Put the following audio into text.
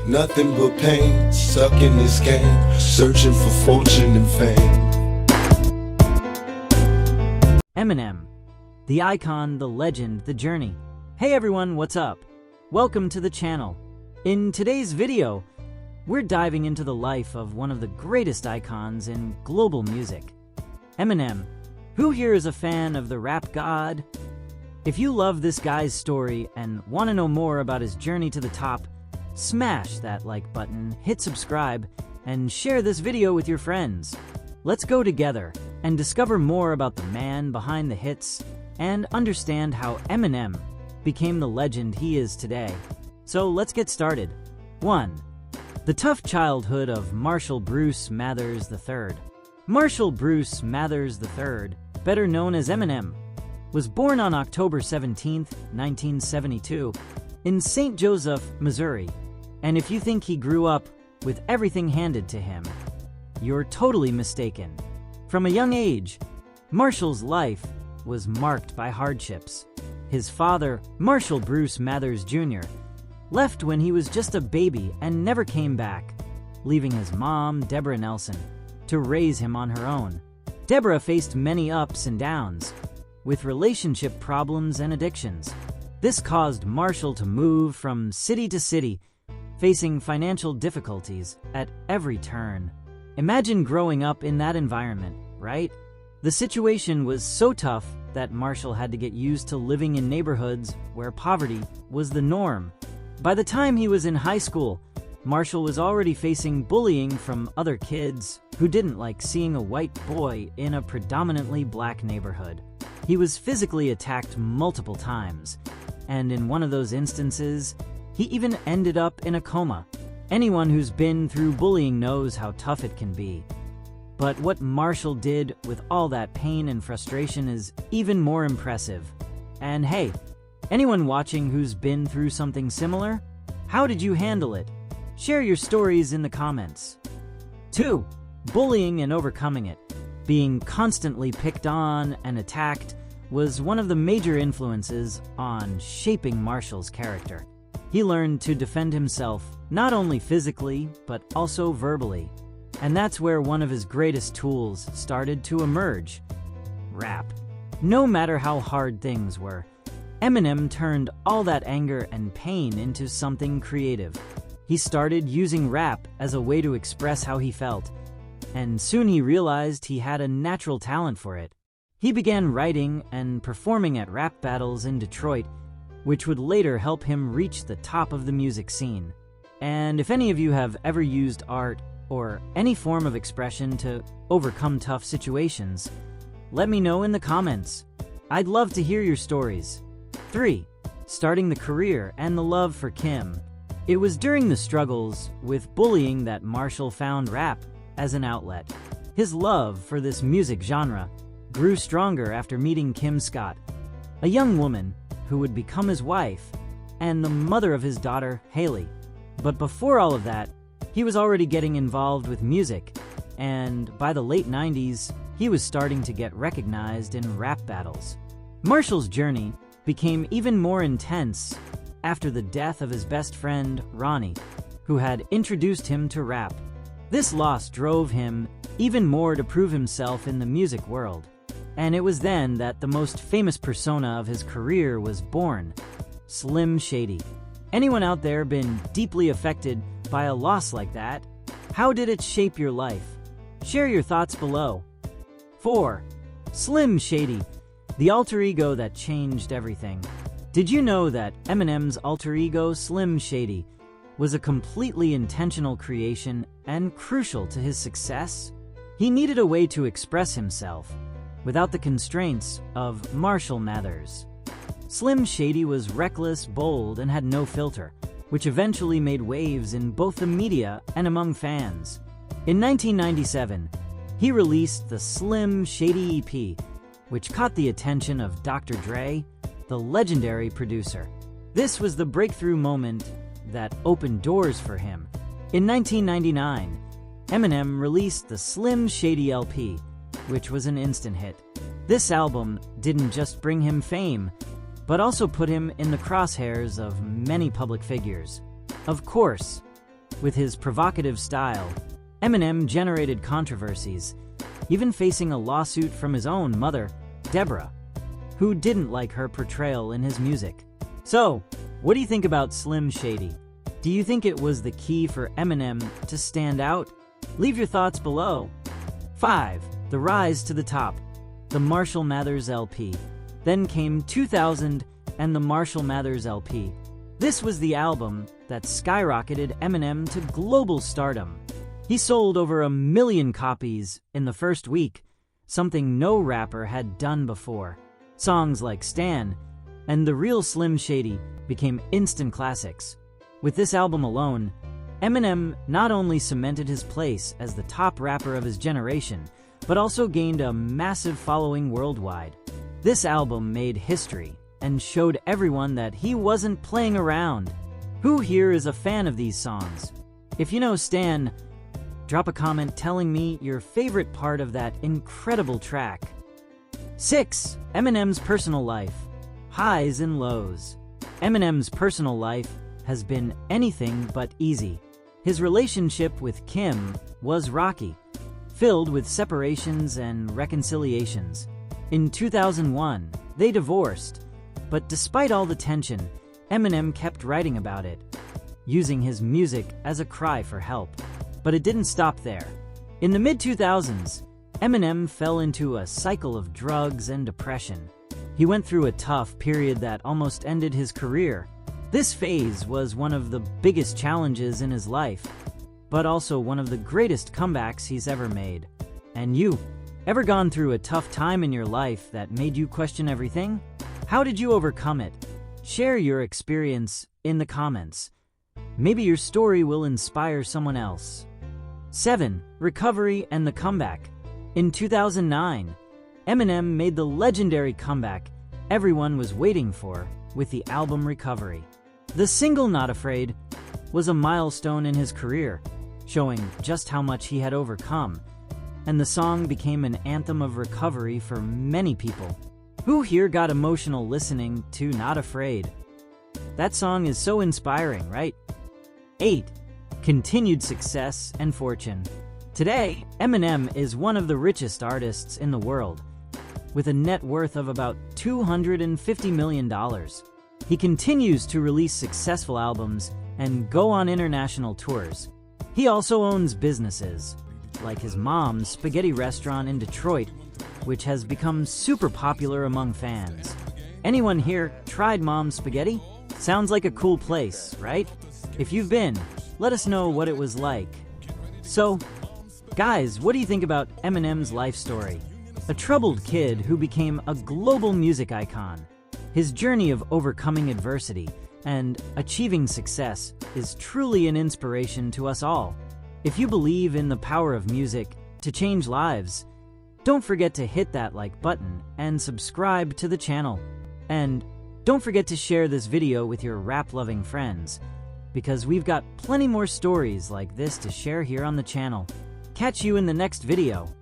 Nothing but pain, stuck in this game, searching for fortune and fame. Eminem, the icon, the legend, the journey. Hey everyone, what's up? Welcome to the channel. In today's video, we're diving into the life of one of the greatest icons in global music, Eminem. Who here is a fan of the rap god? If you love this guy's story and want to know more about his journey to the top, smash that like button, hit subscribe, and share this video with your friends. Let's go together and discover more about the man behind the hits and understand how Eminem became the legend he is today. So let's get started. 1. The tough childhood of Marshall Bruce Mathers III. Marshall Bruce Mathers III, better known as Eminem, was born on October 17, 1972, in St. Joseph, Missouri. And if you think he grew up with everything handed to him, you're totally mistaken. From a young age, Marshall's life was marked by hardships. His father, Marshall Bruce Mathers Jr., left when he was just a baby and never came back, leaving his mom, Deborah Nelson, to raise him on her own. Deborah faced many ups and downs, with relationship problems and addictions. This caused Marshall to move from city to city, facing financial difficulties at every turn. Imagine growing up in that environment, right? The situation was so tough that Marshall had to get used to living in neighborhoods where poverty was the norm. By the time he was in high school, Marshall was already facing bullying from other kids who didn't like seeing a white boy in a predominantly black neighborhood. He was physically attacked multiple times, and in one of those instances, he even ended up in a coma. Anyone who's been through bullying knows how tough it can be. But what Marshall did with all that pain and frustration is even more impressive. And hey, anyone watching who's been through something similar? How did you handle it? Share your stories in the comments. 2. Bullying and overcoming it. Being constantly picked on and attacked was one of the major influences on shaping Marshall's character. He learned to defend himself not only physically, but also verbally. And that's where one of his greatest tools started to emerge: rap. No matter how hard things were, Eminem turned all that anger and pain into something creative. He started using rap as a way to express how he felt, and soon he realized he had a natural talent for it. He began writing and performing at rap battles in Detroit, which would later help him reach the top of the music scene. And if any of you have ever used art or any form of expression to overcome tough situations, let me know in the comments. I'd love to hear your stories. 3. Starting the career and the love for Kim. It was during the struggles with bullying that Marshall found rap as an outlet. His love for this music genre grew stronger after meeting Kim Scott, a young woman who would become his wife and the mother of his daughter, Haley. But before all of that, he was already getting involved with music, and by the late 90s, he was starting to get recognized in rap battles. Marshall's journey became even more intense after the death of his best friend, Ronnie, who had introduced him to rap. This loss drove him even more to prove himself in the music world. And it was then that the most famous persona of his career was born: Slim Shady. Anyone out there been deeply affected by a loss like that? How did it shape your life? Share your thoughts below. 4. Slim Shady, the alter ego that changed everything. Did you know that Eminem's alter ego, Slim Shady, was a completely intentional creation and crucial to his success? He needed a way to express himself without the constraints of Marshall Mathers. Slim Shady was reckless, bold, and had no filter, which eventually made waves in both the media and among fans. In 1997, he released the Slim Shady EP, which caught the attention of Dr. Dre, the legendary producer. This was the breakthrough moment that opened doors for him. In 1999, Eminem released the Slim Shady LP, which was an instant hit. This album didn't just bring him fame, but also put him in the crosshairs of many public figures. Of course, With his provocative style, Eminem generated controversies, even facing a lawsuit from his own mother, Deborah, who didn't like her portrayal in his music. So, what do you think about Slim Shady? Do you think it was the key for Eminem to stand out? Leave your thoughts below. 5. The rise to the top. The Marshall Mathers LP. Then came 2000 and the Marshall Mathers LP. This was the album that skyrocketed Eminem to global stardom. He sold over 1 million copies in the first week, something no rapper had done before. Songs like Stan and The Real Slim Shady became instant classics. With this album alone, Eminem not only cemented his place as the top rapper of his generation, but also gained a massive following worldwide. This album made history and showed everyone that he wasn't playing around. Who here is a fan of these songs? If you know Stan, drop a comment telling me your favorite part of that incredible track. 6. Eminem's personal life. Highs and lows. Eminem's personal life has been anything but easy. His relationship with Kim was rocky, filled with separations and reconciliations. In 2001, they divorced, but despite all the tension, Eminem kept writing about it, using his music as a cry for help. But it didn't stop there. In the mid-2000s, Eminem fell into a cycle of drugs and depression. He went through a tough period that almost ended his career. This phase was one of the biggest challenges in his life, but also one of the greatest comebacks he's ever made. And you, ever gone through a tough time in your life that made you question everything? How did you overcome it? Share your experience in the comments. Maybe your story will inspire someone else. 7. Recovery and the comeback. In 2009, Eminem made the legendary comeback everyone was waiting for with the album Recovery. The single Not Afraid was a milestone in his career, showing just how much he had overcome, and the song became an anthem of recovery for many people. Who here got emotional listening to Not Afraid? That song is so inspiring, right? 8. Continued success and fortune. Today, Eminem is one of the richest artists in the world, with a net worth of about $250 million. He continues to release successful albums and go on international tours. He also owns businesses, like his mom's spaghetti restaurant in Detroit, which has become super popular among fans. Anyone here tried Mom's Spaghetti? Sounds like a cool place, right? If you've been, let us know what it was like. So, guys, what do you think about Eminem's life story? A troubled kid who became a global music icon. His journey of overcoming adversity and achieving success is truly an inspiration to us all. If you believe in the power of music to change lives, don't forget to hit that like button and subscribe to the channel. And don't forget to share this video with your rap-loving friends, because we've got plenty more stories like this to share here on the channel. Catch you in the next video.